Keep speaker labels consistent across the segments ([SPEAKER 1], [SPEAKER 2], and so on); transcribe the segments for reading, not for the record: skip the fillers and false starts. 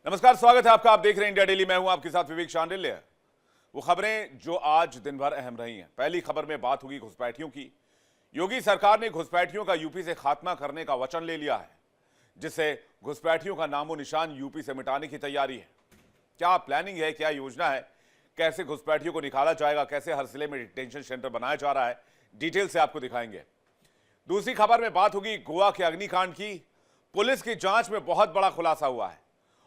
[SPEAKER 1] नमस्कार, स्वागत है आपका। आप देख रहे हैं इंडिया डेली। मैं हूं आपके साथ विवेक शांडिल्य। वो खबरें जो आज दिन भर अहम रही हैं। पहली खबर में बात होगी घुसपैठियों की। योगी सरकार ने घुसपैठियों का यूपी से खात्मा करने का वचन ले लिया है, जिससे घुसपैठियों का नामो निशान यूपी से मिटाने की तैयारी है। क्या प्लानिंग है, क्या योजना है, कैसे घुसपैठियों को निकाला जाएगा, कैसे हर जिले में डिटेंशन सेंटर बनाया जा रहा है, डिटेल से आपको दिखाएंगे। दूसरी खबर में बात होगी गोवा के अग्निकांड की। पुलिस की जांच में बहुत बड़ा खुलासा हुआ है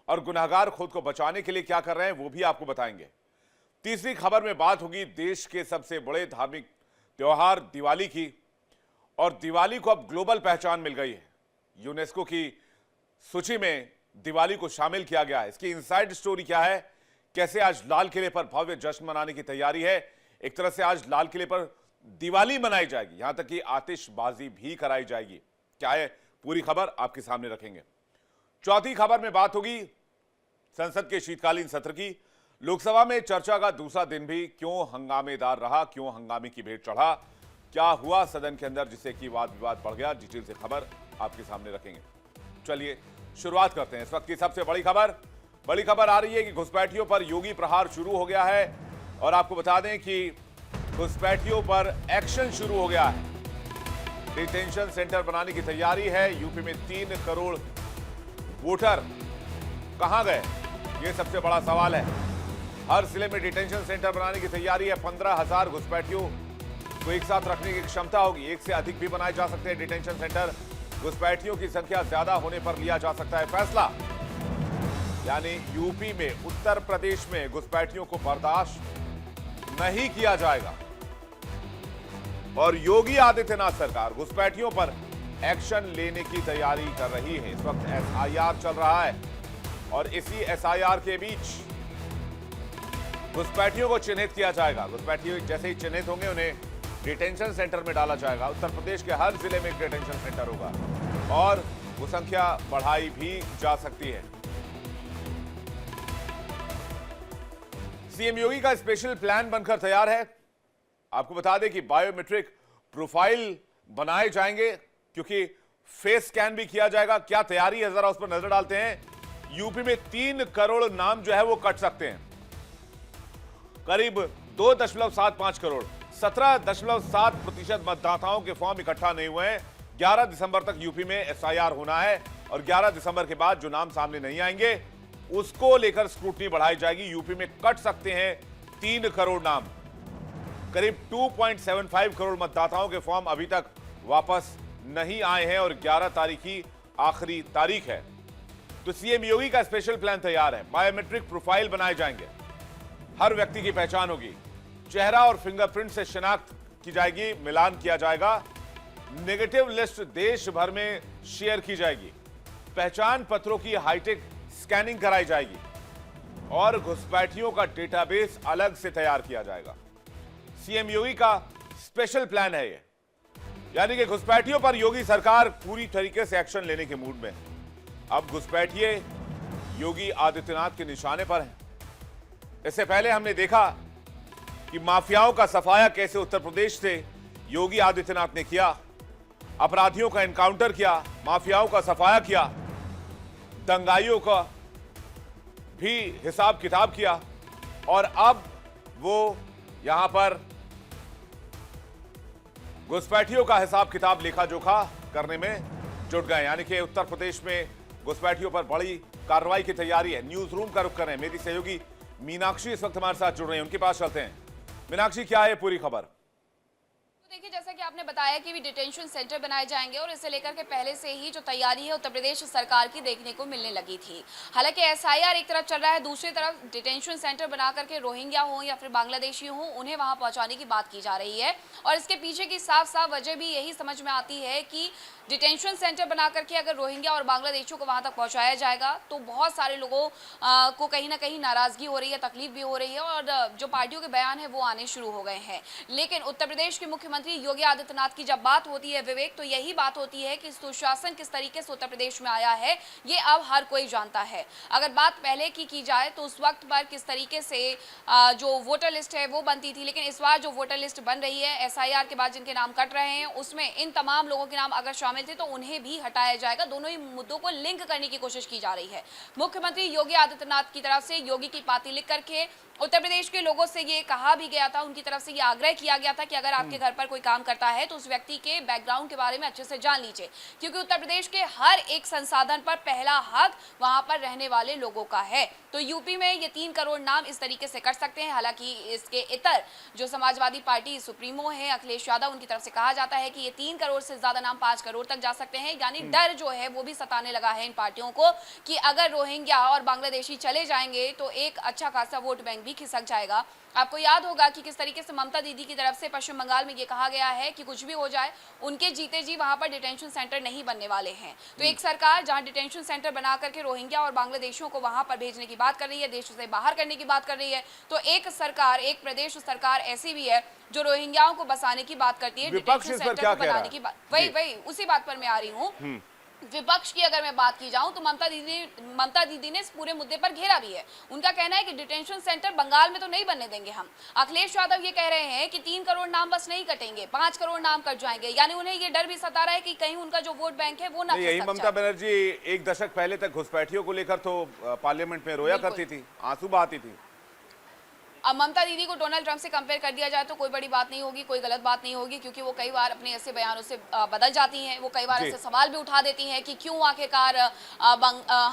[SPEAKER 1] और गुनहगार खुद को बचाने के लिए क्या कर रहे हैं वो भी आपको बताएंगे। तीसरी खबर में बात होगी देश के सबसे बड़े धार्मिक त्योहार दिवाली की, और दिवाली को अब ग्लोबल पहचान मिल गई है। यूनेस्को की सूची में दिवाली को शामिल किया गया है। इसकी इनसाइड स्टोरी क्या है, कैसे आज लाल किले पर भव्य जश्न मनाने की तैयारी है। एक तरह से आज लाल किले पर दिवाली मनाई जाएगी, यहां तक कि आतिशबाजी भी कराई जाएगी। क्या है पूरी खबर आपके सामने रखेंगे। चौथी खबर में बात होगी संसद के शीतकालीन सत्र की। लोकसभा में चर्चा का दूसरा दिन भी क्यों हंगामेदार रहा, क्यों हंगामे की भेंट चढ़ा, क्या हुआ सदन के अंदर जिससे कि वाद विवाद बढ़ गया, डिटेल से खबर आपके सामने रखेंगे। चलिए शुरुआत करते हैं इस वक्त की सबसे बड़ी खबर आ रही है कि घुसपैठियों पर योगी प्रहार शुरू हो गया है। और आपको बता दें कि घुसपैठियों पर एक्शन शुरू हो गया है। डिटेंशन सेंटर बनाने की तैयारी है। यूपी में 3 करोड़ वोटर कहां गए, यह सबसे बड़ा सवाल है। हर जिले में डिटेंशन सेंटर बनाने की तैयारी है। 15,000 घुसपैठियों को एक साथ रखने की क्षमता होगी। एक से अधिक भी बनाए जा सकते हैं डिटेंशन सेंटर। घुसपैठियों की संख्या ज्यादा होने पर लिया जा सकता है फैसला। यानी यूपी में, उत्तर प्रदेश में घुसपैठियों को बर्दाश्त नहीं किया जाएगा। और योगी आदित्यनाथ सरकार घुसपैठियों पर एक्शन लेने की तैयारी कर रही है। इस वक्त एसआईआर चल रहा है और इसी एसआईआर के बीच घुसपैठियों को चिन्हित किया जाएगा। घुसपैठी जैसे ही चिन्हित होंगे उन्हें डिटेंशन सेंटर में डाला जाएगा। उत्तर प्रदेश के हर जिले में एक डिटेंशन सेंटर होगा और वो संख्या बढ़ाई भी जा सकती है। सीएम योगी का स्पेशल प्लान बनकर तैयार है। आपको बता दें कि बायोमेट्रिक प्रोफाइल बनाए जाएंगे, क्योंकि फेस स्कैन भी किया जाएगा। क्या तैयारी है जरा उस पर नजर डालते हैं। यूपी में 3 करोड़ नाम जो है वो कट सकते हैं। करीब 2.75 करोड़, 17.7% मतदाताओं के फॉर्म इकट्ठा नहीं हुए हैं। 11 दिसंबर तक यूपी में एसआईआर होना है और 11 दिसंबर के बाद जो नाम सामने नहीं आएंगे उसको लेकर स्क्रूटनी बढ़ाई जाएगी। यूपी में कट सकते हैं 3 करोड़ नाम। करीब 2.75 करोड़ मतदाताओं के फॉर्म अभी तक वापस नहीं आए हैं और 11 तारीख की आखिरी तारीख है। तो सीएम योगी का स्पेशल प्लान तैयार है। बायोमेट्रिक प्रोफाइल बनाए जाएंगे, हर व्यक्ति की पहचान होगी, चेहरा और फिंगरप्रिंट से शिनाख्त की जाएगी, मिलान किया जाएगा। नेगेटिव लिस्ट देश भर में शेयर की जाएगी। पहचान पत्रों की हाईटेक स्कैनिंग कराई जाएगी और घुसपैठियों का डेटाबेस अलग से तैयार किया जाएगा। सीएम योगी का स्पेशल प्लान है ये। यानी कि घुसपैठियों पर योगी सरकार पूरी तरीके से एक्शन लेने के मूड में है। अब घुसपैठिए योगी आदित्यनाथ के निशाने पर हैं। इससे पहले हमने देखा कि माफियाओं का सफाया कैसे उत्तर प्रदेश से योगी आदित्यनाथ ने किया। अपराधियों का एनकाउंटर किया, माफियाओं का सफाया किया, दंगाइयों का भी हिसाब किताब किया और अब वो यहां पर घुसपैठियों का हिसाब किताब लेखा जोखा करने में जुट गए। यानी कि उत्तर प्रदेश में घुसपैठियों पर बड़ी कार्रवाई की तैयारी है। न्यूज रूम का रुख कर रहे हैं मेरी सहयोगी मीनाक्षी इस वक्त हमारे साथ जुड़ रही हैं, उनके पास चलते हैं। मीनाक्षी, क्या है पूरी खबर?
[SPEAKER 2] तो देखिए, जैसा कि आपने बताया कि भी डिटेंशन सेंटर बनाए जाएंगे और इसे लेकर के पहले से ही जो तैयारी है उत्तर प्रदेश सरकार की देखने को मिलने लगी थी। हालांकि एसआईआर एक तरफ चल रहा है, दूसरी तरफ डिटेंशन सेंटर बना करके रोहिंग्या हो या फिर बांग्लादेशी हो उन्हें वहां पहुंचाने की बात की जा रही है। और इसके पीछे की साफ साफ वजह भी यही समझ में आती है कि डिटेंशन सेंटर बना करके अगर रोहिंग्या और बांग्लादेशियों को वहां तक पहुंचाया जाएगा तो बहुत सारे लोगों को कहीं ना कहीं नाराजगी हो रही है, तकलीफ भी हो रही है और जो पार्टियों के बयान है वो आने शुरू हो गए हैं। लेकिन उत्तर प्रदेश के मुख्यमंत्री मुख्यमंत्री योगी आदित्यनाथ की जब बात होती है विवेक, तो यही बात होती है कि सुशासन किस तरीके से उत्तर प्रदेश में आया है ये अब हर कोई जानता है। अगर बात पहले की जाए तो उस वक्त पर किस तरीके से जो वोटर लिस्ट है वो बनती थी, लेकिन इस बार जो वोटर लिस्ट बन रही है एसआईआर के बाद जिनके नाम कट रहे हैं उसमें इन तमाम लोगों के नाम अगर शामिल थे तो उन्हें भी हटाया जाएगा। दोनों ही मुद्दों को लिंक करने की कोशिश की जा रही है। मुख्यमंत्री योगी आदित्यनाथ की तरफ से योगी की पाती लिख करके उत्तर प्रदेश के लोगों से ये कहा भी गया था, उनकी तरफ से ये आग्रह किया गया था कि अगर आपके घर पर कोई काम करता है तो उस व्यक्ति के बैकग्राउंड के बारे में अच्छे से जान लीजिए, क्योंकि उत्तर प्रदेश के हर एक संसाधन पर पहला हक वहां पर रहने वाले लोगों का है। तो यूपी में ये 3 करोड़ नाम इस तरीके से कर सकते हैं। हालांकि इसके इतर जो समाजवादी पार्टी सुप्रीमो है अखिलेश यादव, उनकी तरफ से कहा जाता है कि ये 3 करोड़ से ज्यादा नाम 5 करोड़ तक जा सकते हैं। यानी डर जो है वो भी सताने लगा है इन पार्टियों को कि अगर रोहिंग्या और बांग्लादेशी चले जाएंगे तो एक अच्छा खासा वोट बैंक भी खिसक जाएगा। आपको याद होगा कि किस तरीके से ममता दीदी की तरफ से पश्चिम बंगाल में ये कहा गया है कि कुछ भी हो जाए उनके जीते जी वहां पर डिटेंशन सेंटर नहीं बनने वाले हैं। तो एक सरकार जहां डिटेंशन सेंटर बना करके रोहिंग्या और बांग्लादेशियों को वहां पर भेजने की बात कर रही है, देश से बाहर करने की बात कर रही है, तो एक सरकार, एक प्रदेश सरकार ऐसी भी है जो रोहिंग्याओं को बसाने की बात करती है, डिटेंशन सेंटर को बनाने की बात। वही उसी बात पर मैं आ रही हूँ। विपक्ष की अगर मैं बात की जाऊं तो ममता दीदी ने इस पूरे मुद्दे पर घेरा भी है। उनका कहना है कि डिटेंशन सेंटर बंगाल में तो नहीं बनने देंगे हम। अखिलेश यादव ये कह रहे हैं कि 3 करोड़ नाम बस नहीं कटेंगे, 5 करोड़ नाम कट जाएंगे। यानी उन्हें ये डर भी सता रहा है कि कहीं उनका जो वोट बैंक है वो ना
[SPEAKER 1] यही ममता बनर्जी 1 दशक पहले तक घुसपैठियों को लेकर तो पार्लियामेंट में रोया करती थी, आंसू बहाती थी।
[SPEAKER 2] अब ममता दीदी को डोनाल्ड ट्रंप से कंपेयर कर दिया जाए तो कोई बड़ी बात नहीं होगी, कोई गलत बात नहीं होगी, क्योंकि वो कई बार अपने ऐसे बयानों से बदल जाती हैं। वो कई बार ऐसे सवाल भी उठा देती हैं कि क्यों आखिरकार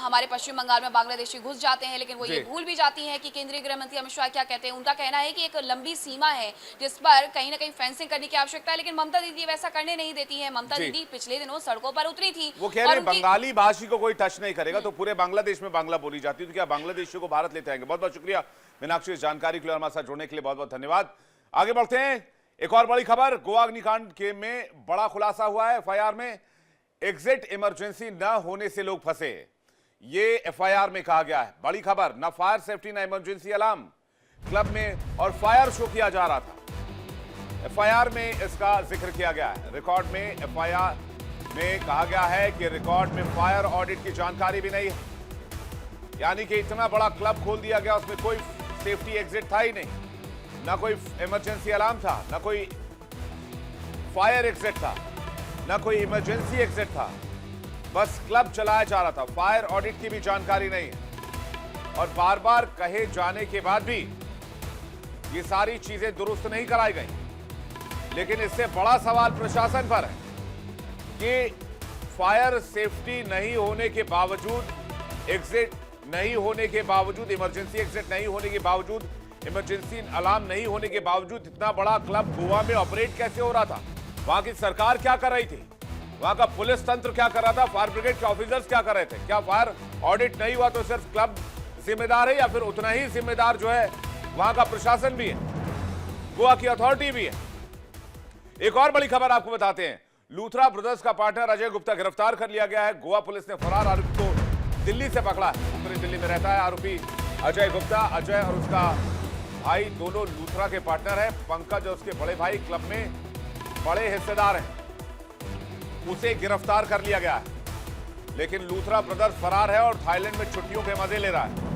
[SPEAKER 2] हमारे पश्चिम बंगाल में बांग्लादेशी घुस जाते हैं, लेकिन वो ये भूल भी जाती हैं कि केंद्रीय गृह मंत्री अमित शाह क्या कहते हैं। उनका कहना है कि एक लंबी सीमा है जिस पर कहीं ना कहीं फेंसिंग करने की आवश्यकता है, लेकिन ममता दीदी वैसा करने नहीं देती है। ममता दीदी पिछले दिनों सड़कों पर उतरी थी।
[SPEAKER 1] वो कह रहे हैं बंगाली भाषी को कोई टच नहीं करेगा, तो पूरे बांग्लादेश में बांग्ला बोली जाती है, तो क्या बांग्लादेशियों को भारत लेते आएंगे? बहुत बहुत शुक्रिया मीनाक्षी, इस जानकारी के लिए हमारे साथ जुड़ने के लिए बहुत बहुत धन्यवाद। आगे बढ़ते हैं, एक और बड़ी खबर। गोवा अग्निकांड के में बड़ा खुलासा हुआ है। एफआईआर में एग्जिट इमरजेंसी न होने से लोग फंसे, ये एफआईआर में कहा गया है। बड़ी खबर, न फायर सेफ्टी न इमरजेंसी अलार्म क्लब में और फायर शो किया जा रहा था। एफआईआर में इसका जिक्र किया गया है। रिकॉर्ड में एफआईआर में कहा गया है कि रिकॉर्ड में फायर ऑडिट की जानकारी भी नहीं है। यानी कि इतना बड़ा क्लब खोल दिया गया, उसमें कोई सेफ्टी एग्जिट था ही नहीं, ना कोई इमरजेंसी अलार्म था, ना कोई फायर एग्जिट था, ना कोई इमरजेंसी एग्जिट था, बस क्लब चलाया जा रहा था। फायर ऑडिट की भी जानकारी नहीं है और बार बार कहे जाने के बाद भी ये सारी चीजें दुरुस्त नहीं कराई गई। लेकिन इससे बड़ा सवाल प्रशासन पर है कि फायर सेफ्टी नहीं होने के बावजूद, एग्जिट नहीं होने के बावजूद, इमरजेंसी एग्जिट नहीं होने के बावजूद, इमरजेंसी अलार्म नहीं होने के बावजूद इतना बड़ा क्लब गोवा में ऑपरेट कैसे हो रहा था? वहां की सरकार क्या कर रही थी? वहां का पुलिस तंत्र क्या कर रहा था? फायर ब्रिगेड के ऑफिसर्स क्या कर रहे थे? क्या फायर ऑडिट नहीं हुआ तो सिर्फ क्लब जिम्मेदार है, या फिर उतना ही जिम्मेदार जो है वहां का प्रशासन भी है, गोवा की अथॉरिटी भी है? एक और बड़ी खबर आपको बताते हैं। लूथरा ब्रदर्स का पार्टनर अजय गुप्ता गिरफ्तार कर लिया गया है। गोवा पुलिस ने फरार आरोपी को दिल्ली से पकड़ा है। उत्तरी दिल्ली में रहता है आरोपी अजय गुप्ता। अजय और उसका भाई दोनों लूथरा के पार्टनर हैं। पंकज और उसके बड़े भाई क्लब में बड़े हिस्सेदार हैं। उसे गिरफ्तार कर लिया गया है, लेकिन लूथरा ब्रदर्स फरार है और थाईलैंड में छुट्टियों के मजे ले रहा है।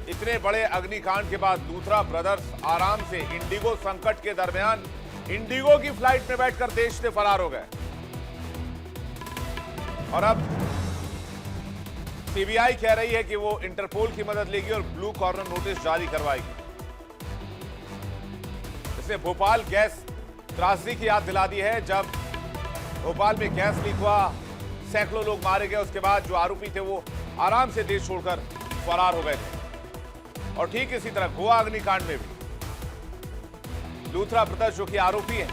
[SPEAKER 1] इतने बड़े अग्निकांड के बाद लूथरा ब्रदर्स आराम से इंडिगो संकट के दरमियान इंडिगो की फ्लाइट में बैठकर देश से फरार हो गए और अब सीबीआई कह रही है कि वो इंटरपोल की मदद लेगी और ब्लू कॉर्नर नोटिस जारी करवाएगी। इसने भोपाल गैस त्रासदी की याद दिला दी है। जब भोपाल में गैस लीक हुआ, सैकड़ों लोग मारे गए, उसके बाद जो आरोपी थे वो आराम से देश छोड़कर फरार हो गए थे। और ठीक इसी तरह गोवा अग्निकांड में भी लूथरा ब्रदर्स जो कि आरोपी है,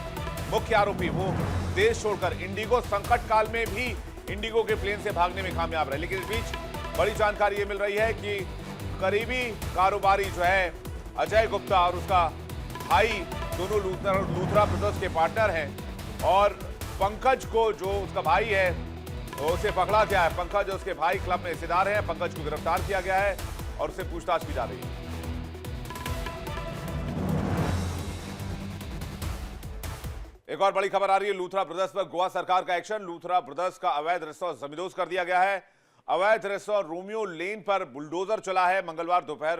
[SPEAKER 1] मुख्य आरोपी, वो देश छोड़कर इंडिगो संकट काल में भी इंडिगो के प्लेन से भागने में कामयाब रहे। लेकिन इस बीच बड़ी जानकारी ये मिल रही है कि करीबी कारोबारी जो है अजय गुप्ता और उसका भाई दोनों लूथरा ब्रदर्स के पार्टनर हैं और पंकज को, जो उसका भाई है, उसे पकड़ा गया है। पंकज और उसके भाई क्लब में हिस्सेदार हैं। पंकज को गिरफ्तार किया गया है और उससे पूछताछ की जा रही है। एक और बड़ी खबर आ रही है लूथरा ब्रदर्स पर गोवा सरकार का एक्शन। लूथरा ब्रदर्स का अवैध रेस्टोरेंट जमींदोज कर दिया गया है। अवैध रेस्टोरेंट रोमियो लेन पर बुलडोजर चला है। मंगलवार दोपहर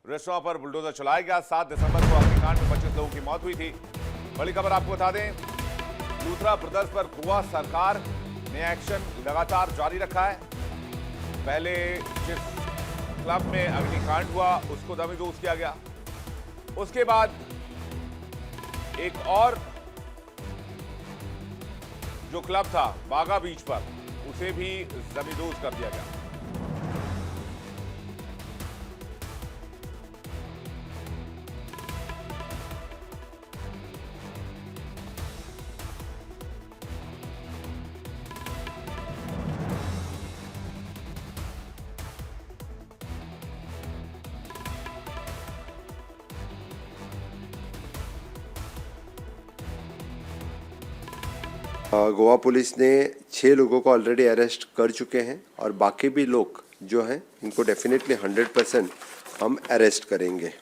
[SPEAKER 1] रेस्टोरेंट पर बुलडोजर चलाया गया। 7 दिसंबर को अग्निकांड में 25 लोगों की मौत हुई थी। बड़ी खबर आपको बता दें, लूथरा ब्रदर्स पर गोवा सरकार ने एक्शन लगातार जारी रखा है। पहले जिस क्लब में अग्निकांड हुआ उसको जमींदोज किया गया, उसके बाद एक और जो क्लब था बागा बीच पर, उसे भी जमींदोज कर दिया गया।
[SPEAKER 3] गोवा पुलिस ने 6 लोगों को ऑलरेडी अरेस्ट कर चुके हैं और बाकी भी लोग जो हैं इनको डेफिनेटली 100% हम अरेस्ट करेंगे।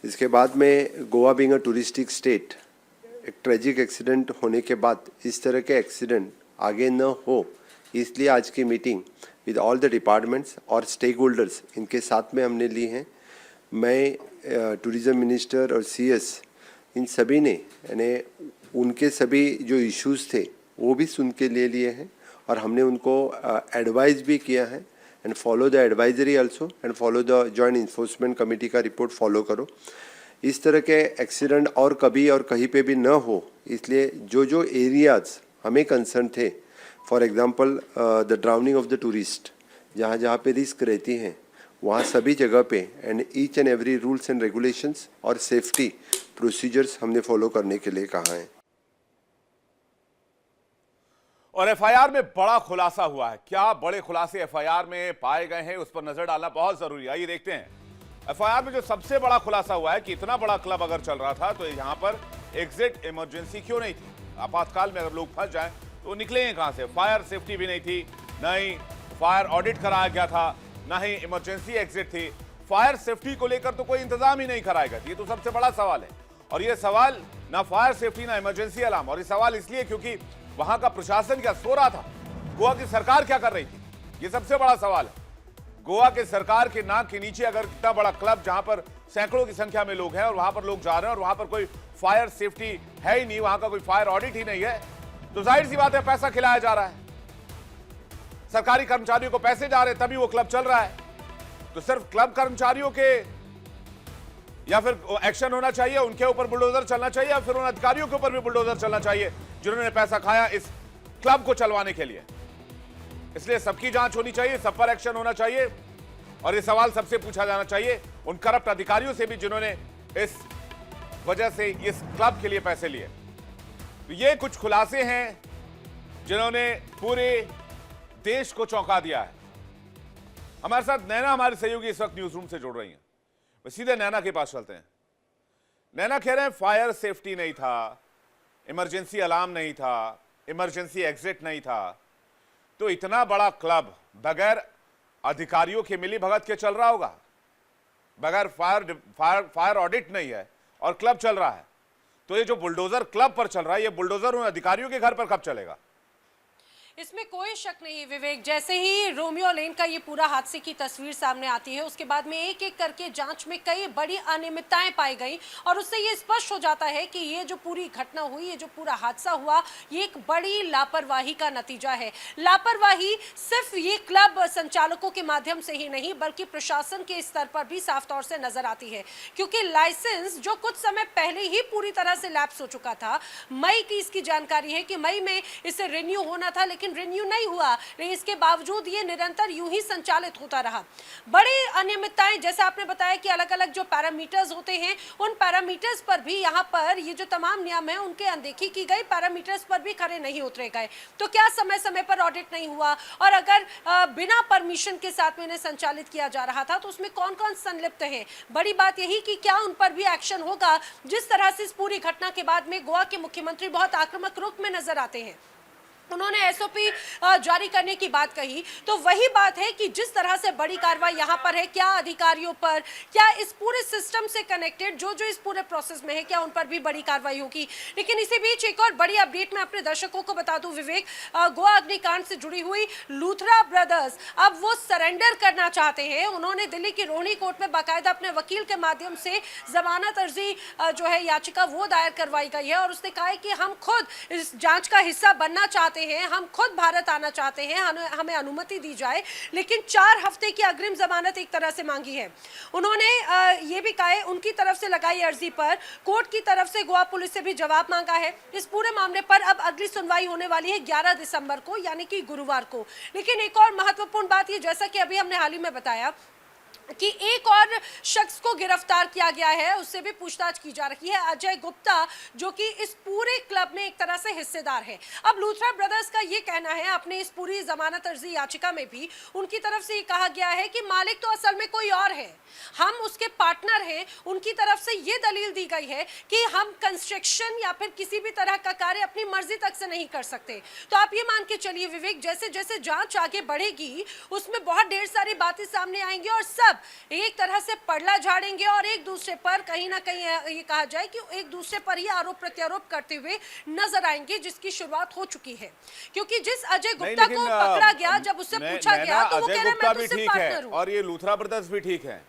[SPEAKER 3] इसके बाद में Goa being a touristic state, एक ट्रेजिक एक्सीडेंट होने के बाद इस तरह के एक्सीडेंट आगे न हो, इसलिए आज की meeting with all the departments और स्टेक होल्डर्स इनके साथ में हमने ली है। मैं टूरिज़्म मिनिस्टर और सीएस इन सभी ने यानी उनके सभी जो इश्यूज थे वो भी सुन के ले लिए हैं और हमने उनको एडवाइस भी किया है and follow the advisory also and follow the joint enforcement committee का रिपोर्ट फॉलो करो। इस तरह के एक्सीडेंट और कभी और कहीं पे भी न हो, इसलिए जो जो एरियाज हमें कंसर्न थे, for example the drowning of the tourist, जहाँ जहाँ पे रिस्क रहती हैं वहाँ सभी जगह पे and each and every rules and regulations और सेफ्टी प्रोसीजर्स हमने फॉलो करने के लिए कहा है।
[SPEAKER 1] और एफआईआर में बड़ा खुलासा हुआ है। क्या बड़े खुलासे एफआईआर में पाए गए हैं, उस पर नजर डालना बहुत जरूरी है। आइए देखते हैं। एफआईआर में जो सबसे बड़ा खुलासा हुआ है कि इतना बड़ा क्लब अगर चल रहा था तो यहां पर एग्जिट इमरजेंसी क्यों नहीं थी। आपातकाल में अगर लोग फंस जाएं तो निकलेंगे कहां से। फायर सेफ्टी भी नहीं थी, न ही फायर ऑडिट कराया गया था, न ही इमरजेंसी एग्जिट थी। फायर सेफ्टी को लेकर तो कोई इंतजाम ही नहीं कराया गया। ये तो सबसे बड़ा सवाल है। और ये सवाल ना फायर सेफ्टी ना इमरजेंसी अलार्म, और ये सवाल इसलिए क्योंकि वहां का प्रशासन क्या सो रहा था, गोवा की सरकार क्या कर रही थी, ये सबसे बड़ा सवाल है। गोवा के सरकार के नाक के नीचे अगर इतना बड़ा क्लब जहां पर सैकड़ों की संख्या में लोग हैं और वहां पर लोग जा रहे हैं और वहां पर कोई फायर सेफ्टी है ही नहीं, वहां का कोई फायर ऑडिट ही नहीं है, तो जाहिर सी बात है पैसा खिलाया जा रहा है, सरकारी कर्मचारियों को पैसे जा रहे हैं, तभी वो क्लब चल रहा है। तो सिर्फ क्लब कर्मचारियों के या फिर एक्शन होना चाहिए, उनके ऊपर बुलडोजर चलना चाहिए, या फिर उन अधिकारियों के ऊपर भी बुलडोजर चलना चाहिए जिन्होंने पैसा खाया इस क्लब को चलवाने के लिए। इसलिए सबकी जांच होनी चाहिए, सब पर एक्शन होना चाहिए और ये सवाल सबसे पूछा जाना चाहिए उन करप्ट अधिकारियों से भी जिन्होंने इस वजह से इस क्लब के लिए पैसे लिए। तो ये कुछ खुलासे हैं जिन्होंने पूरे देश को चौंका दिया है। हमारे साथ नैना हमारे सहयोगी इस वक्त न्यूज रूम से जुड़ रही हैं। सीधे नैना के पास चलते हैं। नैना कह रहे हैं फायर सेफ्टी नहीं था, इमरजेंसी अलार्म नहीं था, इमरजेंसी एग्जिट नहीं था, तो इतना बड़ा क्लब बगैर अधिकारियों के मिली भगत के चल रहा होगा, बगैर फायर ऑडिट नहीं है और क्लब चल रहा है। तो ये जो बुलडोजर क्लब पर चल रहा है, ये बुलडोजर उन अधिकारियों के घर पर कब चलेगा?
[SPEAKER 4] इसमें कोई शक नहीं विवेक, जैसे ही रोमियो लेन का ये पूरा हादसे की तस्वीर सामने आती है उसके बाद में एक एक करके जांच में कई बड़ी अनियमितताएं पाई गई और उससे ये स्पष्ट हो जाता है कि ये जो पूरी घटना हुई, ये जो पूरा हादसा हुआ, ये एक बड़ी लापरवाही का नतीजा है। लापरवाही सिर्फ ये क्लब संचालकों के माध्यम से ही नहीं बल्कि प्रशासन के स्तर पर भी साफ तौर से नजर आती है, क्योंकि लाइसेंस जो कुछ समय पहले ही पूरी तरह से लैप्स हो चुका था, मई की इसकी जानकारी है कि मई में इसे रिन्यू होना था लेकिन रिन्यू नहीं हुआ, लेकिन इसके बावजूद ये निरंतर यूं ही संचालित होता रहा। बड़ी अनियमितताएं, जैसे आपने बताया कि अलग अलग जो पैरामीटर्स होते हैं उन पैरामीटर्स पर भी यहाँ पर ये जो तमाम नियम है उनके अनदेखी की गई, पैरामीटर्स पर भी खरे नहीं उतरे गए। तो क्या समय समय पर ऑडिट नहीं हुआ, और अगर बिना परमिशन के साथ में इन्हें संचालित किया जा रहा था तो उसमें कौन कौन संलिप्त है? बड़ी बात यही कि क्या उन पर भी एक्शन होगा। जिस तरह से इस पूरी घटना के बाद में गोवा के मुख्यमंत्री बहुत आक्रामक रुख में नजर आते हैं। उन्होंने एसओपी जारी करने की बात कही, तो वही बात है कि जिस तरह से बड़ी कार्रवाई यहाँ पर है, क्या अधिकारियों पर, क्या इस पूरे सिस्टम से कनेक्टेड जो इस पूरे प्रोसेस में है, क्या उन पर भी बड़ी कार्रवाई होगी। लेकिन इसी बीच एक और बड़ी अपडेट मैं अपने दर्शकों को बता दूं विवेक, गोवा अग्निकांड से जुड़ी हुई लूथरा ब्रदर्स अब वो सरेंडर करना चाहते हैं। उन्होंने दिल्ली की रोहिणी कोर्ट में बाकायदा अपने वकील के माध्यम से जमानत अर्जी जो है याचिका वो दायर करवाई गई है और उसने कहा है कि हम खुद इस जांच का हिस्सा बनना चाहते हैं, हम खुद भारत आना चाहते हैं, हमें अनुमति दी जाए, लेकिन 4 हफ्ते की अग्रिम जमानत एक तरह से मांगी है। उन्होंने ये भी कहा है उनकी तरफ से लगाई अर्जी पर कोर्ट की तरफ से गोवा पुलिस से भी जवाब मांगा है। इस पूरे मामले पर अब अगली सुनवाई होने वाली है 11 दिसंबर को, यानी कि गुरुवार को। लेकिन एक और महत्वपूर्ण बात ये, जैसा कि अभी हमने हाल ही में बताया कि एक और शख्स को गिरफ्तार किया गया है, उससे भी पूछताछ की जा रही है, अजय गुप्ता, जो कि इस पूरे क्लब में एक तरह से हिस्सेदार है। अब लूथरा ब्रदर्स का ये कहना है, अपने इस पूरी जमानत अर्जी याचिका में भी उनकी तरफ से ये कहा गया है कि मालिक तो असल में कोई और है, हम उसके पार्टनर हैं। उनकी तरफ से ये दलील दी गई है कि हम कंस्ट्रक्शन या फिर किसी भी तरह का कार्य अपनी मर्जी तक से नहीं कर सकते। तो आप ये मान के चलिए विवेक, जैसे जैसे जांच आगे बढ़ेगी उसमें बहुत ढेर सारी बातें सामने आएंगी और सब एक तरह से पड़ला झाड़ेंगे और एक दूसरे पर कहीं ना कहीं ये कहा जाए कि एक दूसरे पर ही आरोप प्रत्यारोप करते हुए नजर आएंगे, जिसकी शुरुआत हो चुकी है। क्योंकि जिस अजय गुप्ता को पकड़ा गया, जब उससे पूछा गया तो वो कह रहा है मैं तो सिर्फ पार्टनर हूं।
[SPEAKER 1] और ये लूथरा ब्रदर्स भी ठीक है,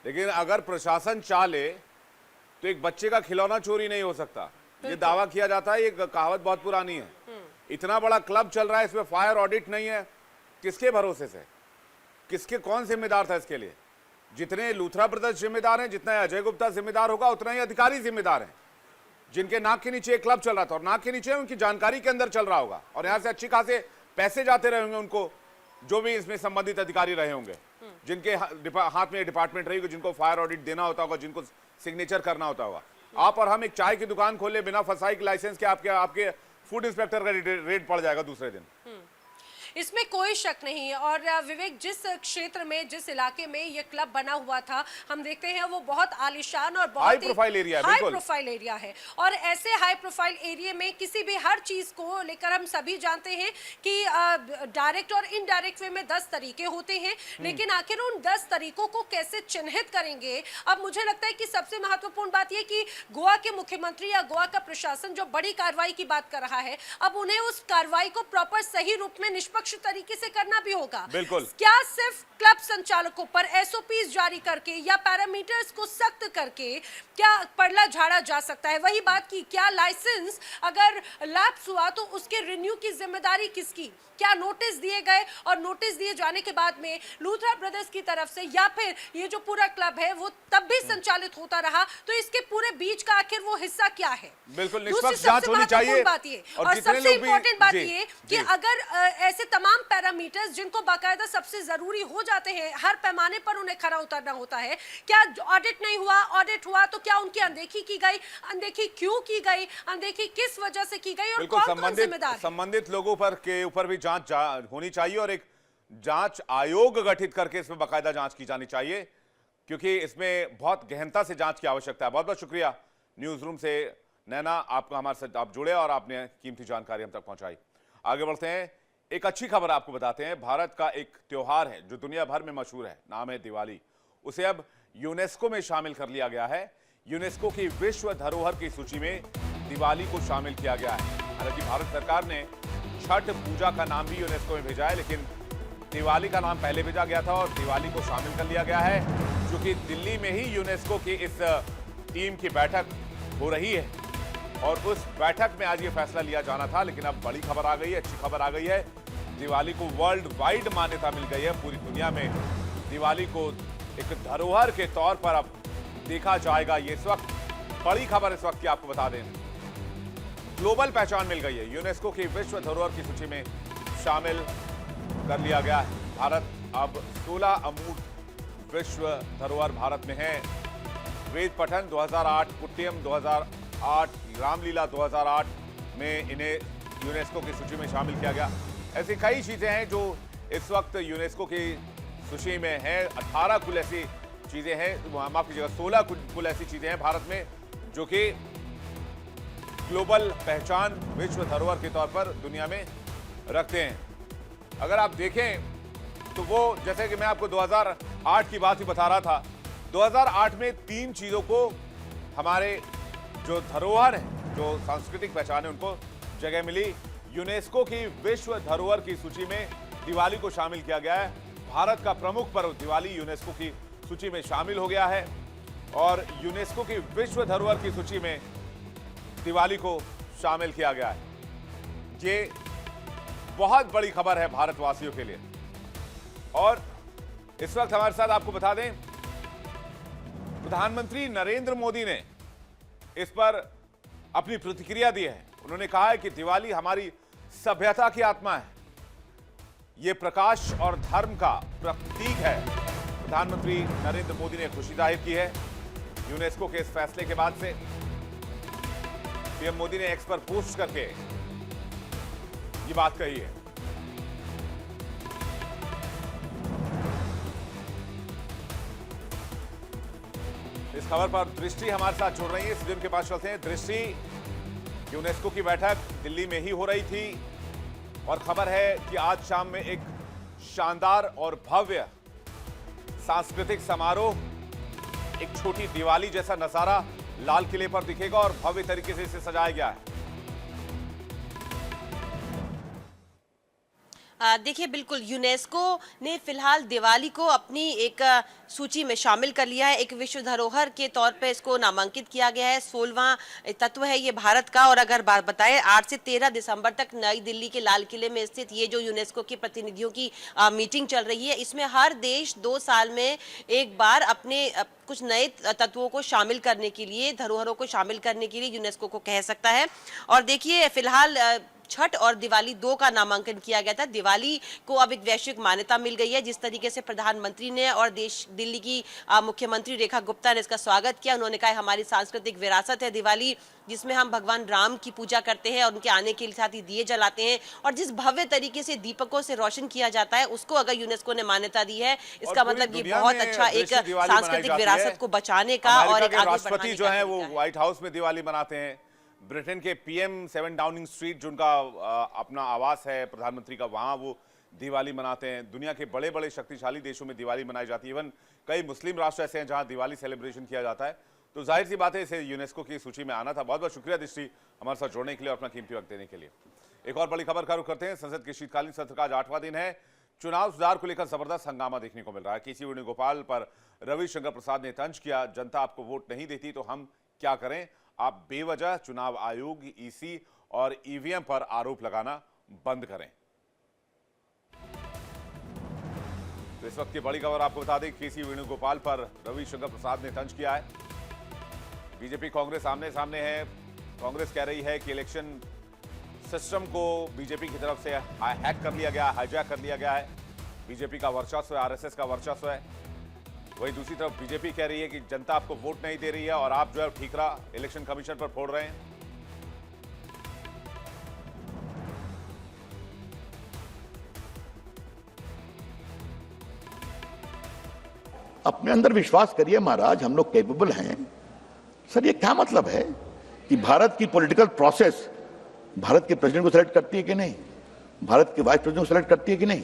[SPEAKER 1] लेकिन अगर प्रशासन चाह ले तो एक बच्चे का खिलौना चोरी नहीं हो सकता। ये दावा किया जाता है, ये कहावत बहुत पुरानी है। इतना बड़ा क्लब चल रहा है, इसमें फायर ऑडिट नहीं है, किसके भरोसे से, किसके, कौन जिम्मेदार था इसके लिए? जितने लूथरा ब्रदर्स जिम्मेदार हैं, जितना अजय गुप्ता जिम्मेदार होगा, उतना ही अधिकारी जिम्मेदार हैं, जिनके नाक के नीचे एक क्लब चल रहा था और नाक के नीचे उनकी जानकारी के अंदर चल रहा होगा और यहां से अच्छी खासे पैसे जाते रहे होंगे उनको, जो भी इसमें संबंधित अधिकारी रहे होंगे, जिनके हाथ में डिपार्टमेंट रही होगी, जिनको फायर ऑडिट देना होता होगा, जिनको सिग्नेचर करना होता होगा। आप और हम एक चाय की दुकान खोले बिना फसाई के लाइसेंस के, आपके फूड इंस्पेक्टर का रेड पड़ जाएगा दूसरे दिन।
[SPEAKER 4] इसमें कोई शक नहीं है। और विवेक, जिस क्षेत्र में, जिस इलाके में ये क्लब बना हुआ था, हम देखते हैं वो बहुत आलीशान और बहुत
[SPEAKER 1] हाई प्रोफाइल एरिया
[SPEAKER 4] है। और ऐसे हाई प्रोफाइल एरिया में किसी भी हर चीज को लेकर हम सभी जानते हैं कि डायरेक्ट और इनडायरेक्ट वे में 10 तरीके होते हैं, लेकिन आखिर उन 10 तरीकों को कैसे चिन्हित करेंगे? अब मुझे लगता है कि सबसे महत्वपूर्ण बात यह कि गोवा के मुख्यमंत्री या गोवा का प्रशासन जो बड़ी कार्रवाई की बात कर रहा है, अब उन्हें उस कार्रवाई को प्रॉपर सही रूप में निष्पक्ष तरीके से करना भी होगा।
[SPEAKER 1] बिल्कुल।
[SPEAKER 4] क्या सिर्फ क्लब संचालकों पर एसओपीज जारी करके या पैरामीटर्स को सख्त करके क्या पड़ला झाड़ा जा सकता है? वही बात की, क्या लाइसेंस अगर लैप्स हुआ तो उसके रिन्यू की जिम्मेदारी किसकी? क्या नोटिस दिए गए और नोटिस दिए जाने के बाद में लूथरा ब्रदर्स की तरफ से या फिर ये जो पूरा क्लब है वो तब भी संचालित होता रहा, तो इसके पूरे बीच का आखिर वो हिस्सा क्या है?
[SPEAKER 1] बिल्कुल निष्पक्ष जांच होनी चाहिए।
[SPEAKER 4] बात ये और सबसे इंपॉर्टेंट बात ये कि अगर ऐसे तमाम पैरामीटर्स जिनको बाकायदा सबसे जरूरी हो जाते हैं, हर पैमाने पर उन्हें खरा उतरना होता है, क्या ऑडिट नहीं हुआ, ऑडिट हुआ तो क्या उनकी अनदेखी की गई? अनदेखी क्यों की गई? अनदेखी किस वजह से की गई और कौन जिम्मेदार है?
[SPEAKER 1] संबंधित लोगों पर के ऊपर भी जांच होनी चाहिए और एक जांच आयोग गठित करके इसमें बाकायदा जांच की जानी चाहिए, क्योंकि इसमें बहुत गहनता से जांच की आवश्यकता है। बहुत बहुत शुक्रिया न्यूज रूम से नैना, आपका हमारे साथ आप जुड़े और आपने कीमती जानकारी हम तक पहुंचाई। आगे बढ़ते हैं, एक अच्छी खबर आपको बताते हैं। भारत का एक त्योहार है जो दुनिया भर में मशहूर है, नाम है दिवाली। उसे अब यूनेस्को में शामिल कर लिया गया है। यूनेस्को की विश्व धरोहर की सूची में दिवाली को शामिल किया गया है। हालांकि भारत सरकार ने छठ पूजा का नाम भी यूनेस्को में भेजा है, लेकिन दिवाली का नाम पहले भेजा गया था और दिवाली को शामिल कर लिया गया है, क्योंकि दिल्ली में ही यूनेस्को की इस टीम की बैठक हो रही है और उस बैठक में आज ये फैसला लिया जाना था। लेकिन अब बड़ी खबर आ गई है, अच्छी खबर आ गई है। दिवाली को वर्ल्ड वाइड मान्यता मिल गई है। पूरी दुनिया में दिवाली को एक धरोहर के तौर पर अब देखा जाएगा। ये इस वक्त बड़ी खबर इस वक्त की आपको बता दें, ग्लोबल पहचान मिल गई है। यूनेस्को की विश्व धरोहर की सूची में शामिल कर लिया गया है। भारत अब 16 अमूर्त विश्व धरोहर भारत में है। वेद पठन 2008, कुट्टियम 2008, रामलीला 2008 में इन्हें यूनेस्को की सूची में शामिल किया गया। ऐसी कई चीजें हैं जो इस वक्त यूनेस्को की सूची में है। 18 कुल ऐसी चीजें हैं, माफ कीजिएगा 16 कुल ऐसी चीजें हैं भारत में जो कि ग्लोबल पहचान विश्व धरोहर के तौर पर दुनिया में रखते हैं। अगर आप देखें तो वो, जैसे कि मैं आपको 2008 की बात ही बता रहा था, 2008 में 3 चीजों को हमारे जो धरोहर है, जो सांस्कृतिक पहचान है, उनको जगह मिली। यूनेस्को की विश्व धरोहर की सूची में दिवाली को शामिल किया गया है। भारत का प्रमुख पर्व दिवाली यूनेस्को की सूची में शामिल हो गया है और यूनेस्को की विश्व धरोहर की सूची में दिवाली को शामिल किया गया है। ये बहुत बड़ी खबर है भारतवासियों के लिए। और इस वक्त हमारे साथ आपको बता दें, प्रधानमंत्री नरेंद्र मोदी ने इस पर अपनी प्रतिक्रिया दी है। उन्होंने कहा है कि दिवाली हमारी सभ्यता की आत्मा है, ये प्रकाश और धर्म का प्रतीक है। प्रधानमंत्री नरेंद्र मोदी ने खुशी जाहिर की है यूनेस्को के इस फैसले के बाद से। पीएम मोदी ने एक्स पर पोस्ट करके ये बात कही है। इस खबर पर दृष्टि हमारे साथ जुड़ रही है, सीधे उनके पास चलते हैं। दृष्टि, यूनेस्को की बैठक दिल्ली में ही हो रही थी और खबर है कि आज शाम में एक शानदार और भव्य सांस्कृतिक समारोह, एक छोटी दिवाली जैसा नजारा लाल किले पर दिखेगा और भव्य तरीके से इसे सजाया गया है।
[SPEAKER 5] देखिए, बिल्कुल यूनेस्को ने फिलहाल दिवाली को अपनी एक सूची में शामिल कर लिया है। एक विश्व धरोहर के तौर पे इसको नामांकित किया गया है। 16वां तत्व है ये भारत का। और अगर बात बताएं, 8 से 13 दिसंबर तक नई दिल्ली के लाल किले में स्थित ये जो यूनेस्को के प्रतिनिधियों की मीटिंग चल रही है, इसमें हर देश 2 साल में एक बार अपने कुछ नए तत्वों को शामिल करने के लिए, धरोहरों को शामिल करने के लिए यूनेस्को को कह सकता है। और देखिए, फिलहाल छठ और दिवाली 2 का नामांकन किया गया था। दिवाली को अब एक वैश्विक मान्यता मिल गई है। जिस तरीके से प्रधानमंत्री ने और दिल्ली की मुख्यमंत्री रेखा गुप्ता ने इसका स्वागत किया, उन्होंने कहा हमारी सांस्कृतिक विरासत है दिवाली, जिसमें हम भगवान राम की पूजा करते हैं और उनके आने के साथ ही दिए जलाते हैं। और जिस भव्य तरीके से दीपकों से रोशन किया जाता है, उसको अगर यूनेस्को ने मान्यता दी है, इसका मतलब ये बहुत अच्छा एक सांस्कृतिक विरासत को बचाने का और एक आगे
[SPEAKER 1] राष्ट्रपति जो है वो व्हाइट हाउस में दिवाली मनाते हैं। ब्रिटेन के पीएम 7 डाउनिंग स्ट्रीट, जो उनका अपना आवास है प्रधानमंत्री का, वहां वो दिवाली मनाते हैं। दुनिया के बड़े बड़े शक्तिशाली देशों में दिवाली मनाई जाती है। इवन कई मुस्लिम राष्ट्र ऐसे हैं जहां दिवाली सेलिब्रेशन किया जाता है। तो जाहिर सी बात है इसे यूनेस्को की सूची में आना था। बहुत बहुत शुक्रिया दृष्टि, हमारे साथ जोड़ने के लिए और अपना कीमती वक्त देने के लिए। एक और बड़ी खबर का रुख करते हैं। संसद के शीतकालीन सत्र का आज 8वां दिन है। चुनाव सुधार को लेकर जबरदस्त हंगामा देखने को मिल रहा है। केसी वेणुगोपाल पर रविशंकर प्रसाद ने तंज किया, जनता आपको वोट नहीं देती तो हम क्या करें, आप बेवजह चुनाव आयोग, ईसी और ईवीएम पर आरोप लगाना बंद करें। तो इस वक्त की बड़ी खबर आपको बता दें, केसी वेणुगोपाल पर रविशंकर प्रसाद ने तंज किया है। बीजेपी कांग्रेस आमने सामने है। कांग्रेस कह रही है कि इलेक्शन सिस्टम को बीजेपी की तरफ से हैक कर लिया गया, हाईजैक कर लिया गया है। बीजेपी का वर्चस्व है, आरएसएस का वर्चस्व है। वही दूसरी तरफ बीजेपी कह रही है कि जनता आपको वोट नहीं दे रही है और आप जो है ठीकरा इलेक्शन कमीशन पर फोड़ रहे हैं।
[SPEAKER 6] अपने अंदर विश्वास करिए महाराज, हम लोग कैपेबल हैं। सर, ये क्या मतलब है कि भारत की पॉलिटिकल प्रोसेस भारत के प्रेसिडेंट को सेलेक्ट करती है कि नहीं, भारत के वाइस प्रेसिडेंट को सेलेक्ट करती है कि नहीं,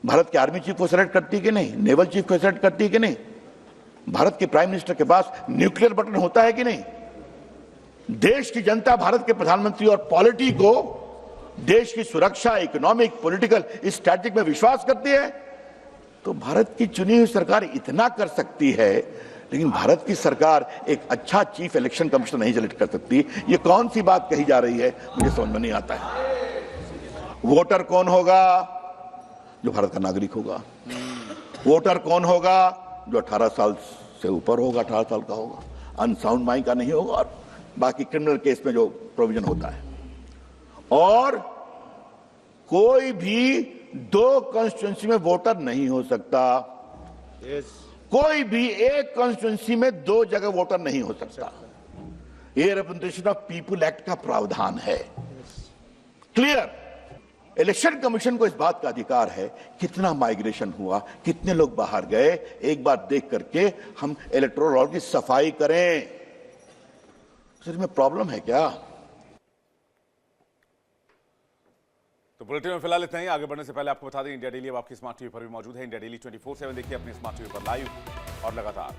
[SPEAKER 6] भारत के आर्मी चीफ को सेलेक्ट करती है कि नहीं, नेवल चीफ को सेलेक्ट करती है कि नहीं, भारत के प्राइम मिनिस्टर के पास न्यूक्लियर बटन होता है कि नहीं। देश की जनता भारत के प्रधानमंत्री और पॉलिटी को देश की सुरक्षा, इकोनॉमिक, पॉलिटिकल इस स्ट्रैटेजी में विश्वास करती है। तो भारत की चुनी हुई सरकार इतना कर सकती है, लेकिन भारत की सरकार एक अच्छा चीफ इलेक्शन कमिश्नर नहीं सेलेक्ट कर सकती। ये कौन सी बात कही जा रही है, मुझे समझ में नहीं आता है। वोटर कौन होगा? जो भारत का नागरिक होगा। वोटर कौन होगा? जो 18 साल से ऊपर होगा, 18 साल का होगा, अनसाउंड माइंड का नहीं होगा, और बाकी क्रिमिनल केस में जो प्रोविजन होता है। और कोई भी 2 कॉन्स्टिट्यूंसी में वोटर नहीं हो सकता। कोई भी एक कॉन्स्टिट्यूंसी में 2 जगह वोटर नहीं हो सकता। ये रिप्रेजेंटेशन ऑफ पीपुल एक्ट का प्रावधान है, क्लियर। इलेक्शन कमीशन को इस बात का अधिकार है कितना माइग्रेशन हुआ, कितने लोग बाहर गए, एक बार देख करके हम इलेक्टोरल रोल की सफाई करें। सर, में प्रॉब्लम है क्या?
[SPEAKER 1] तो बुलेटिन में फिलहाल इतना ही। आगे बढ़ने से पहले आपको बता दें, इंडिया डेली अब आपकी स्मार्ट टीवी पर भी मौजूद है। इंडिया डेली 24/7 देखिए अपनी स्मार्ट टीवी पर लाइव और लगातार।